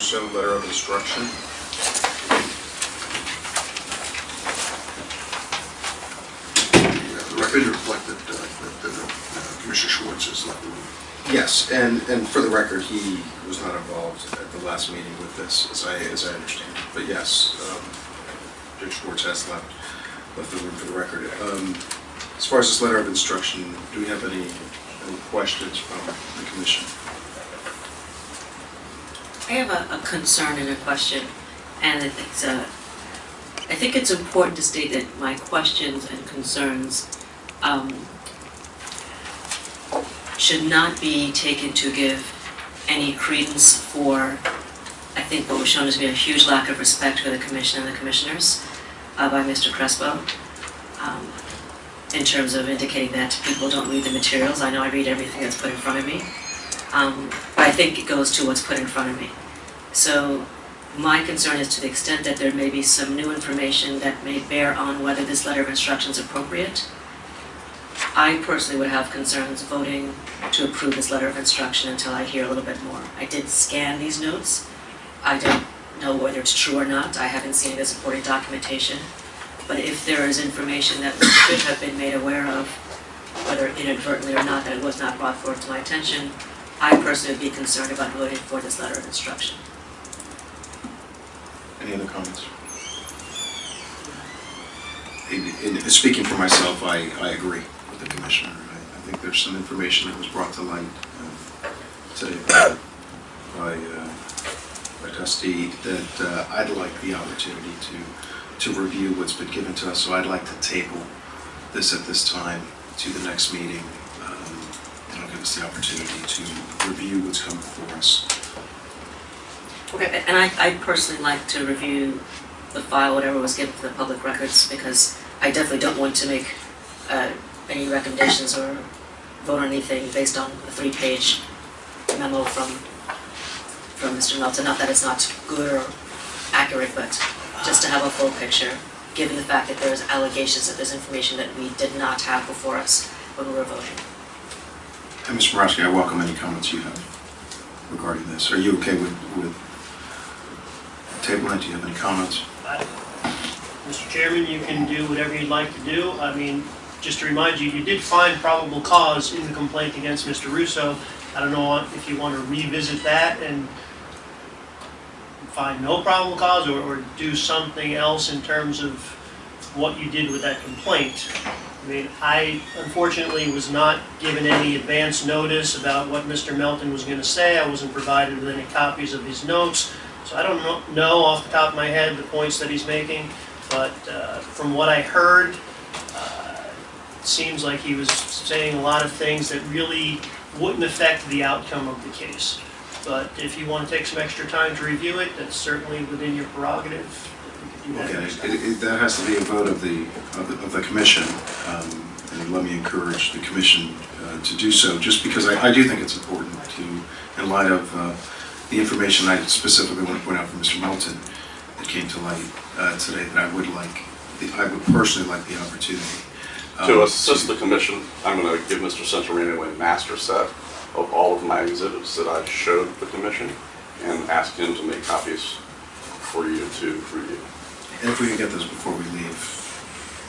Russo, letter of instruction. The record reflected that Commissioner Schwartz has left the room. Yes, and for the record, he was not involved at the last meeting with this, as I understand it. But yes, Judge Schwartz has left the room for the record. As far as this letter of instruction, do we have any questions from the commission? I have a concern and a question, and I think it's important to state that my questions and concerns should not be taken to give any credence for, I think, what was shown to be a huge lack of respect for the commission and the commissioners by Mr. Crespo, in terms of indicating that people don't read the materials. I know I read everything that's put in front of me, but I think it goes to what's put in front of me. So my concern is to the extent that there may be some new information that may bear on whether this letter of instruction is appropriate. I personally would have concerns voting to approve this letter of instruction until I hear a little bit more. I did scan these notes. I don't know whether it's true or not. I haven't seen the supporting documentation. But if there is information that we should have been made aware of, whether inadvertently or not, that it was not brought forward to my attention, I personally would be concerned about voting for this letter of instruction. Any other comments? Speaking for myself, I agree with the commissioner. I think there's some information that was brought to light today by Dusty that I'd like the opportunity to review what's been given to us. So I'd like to table this at this time to the next meeting. It'll give us the opportunity to review what's come before us. Okay, and I'd personally like to review the file, whatever was given to the public records, because I definitely don't want to make any recommendations or vote on anything based on a 3-page memo from Mr. Melton. Not that it's not good or accurate, but just to have a full picture, given the fact that there's allegations that there's information that we did not have before us when we were voting. And Mr. Borowski, I welcome any comments you have regarding this. Are you okay with tabling? Do you have any comments? Mr. Chairman, you can do whatever you'd like to do. I mean, just to remind you, you did find probable cause in the complaint against Mr. Russo. I don't know if you want to revisit that and find no probable cause or do something else in terms of what you did with that complaint. I mean, I unfortunately was not given any advance notice about what Mr. Melton was going to say. I wasn't provided with any copies of his notes. So I don't know off the top of my head the points that he's making, but from what I heard, it seems like he was saying a lot of things that really wouldn't affect the outcome of the case. But if you want to take some extra time to review it, that's certainly within your prerogative. Okay, that has to be a vote of the commission, and let me encourage the commission to do so, just because I do think it's important to, in light of the information I specifically want to point out from Mr. Melton that came to light today, that I would personally like the opportunity. To assist the commission, I'm going to give Mr. Centorino a master set of all of my exhibits that I showed the commission and ask him to make copies for you to review. And if we can get those before we leave,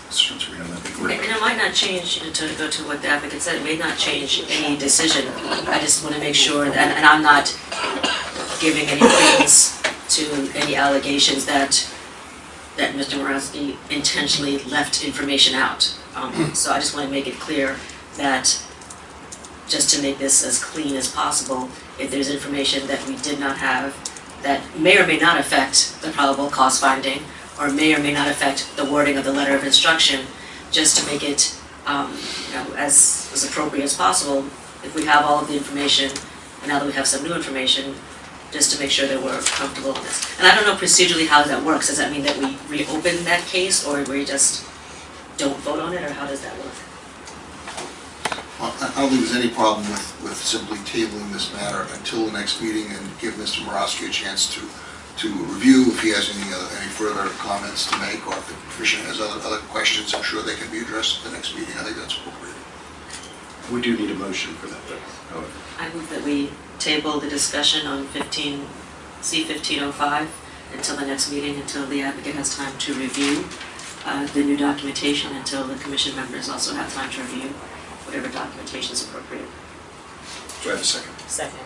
Mr. Centorino, that'd be great. And it might not change, to go to what the advocate said, it may not change any decision. I just want to make sure that, and I'm not giving any credence to any allegations that Mr. Borowski intentionally left information out. So I just want to make it clear that, just to make this as clean as possible, if there's information that we did not have that may or may not affect the probable cause finding, or may or may not affect the wording of the letter of instruction, just to make it as appropriate as possible, if we have all of the information, and now that we have some new information, just to make sure that we're comfortable with this. And I don't know procedurally how that works. Does that mean that we reopen that case, or we just don't vote on it, or how does that work? Well, I don't think there's any problem with simply tabling this matter until the next meeting and give Mr. Borowski a chance to review if he has any further comments to make, or if the commission has other questions. I'm sure they can be addressed at the next meeting. I think that's appropriate. We do need a motion for that, though, however. I move that we table the discussion on 15 C-1505 until the next meeting, until the applicant has time to review the new documentation, until the commission members also have time to review whatever documentation is appropriate. Do I have a second? Second.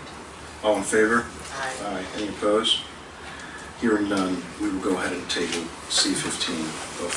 All in favor? Aye. Aye. Any opposed? Hearing none, we will go ahead and table C-1505.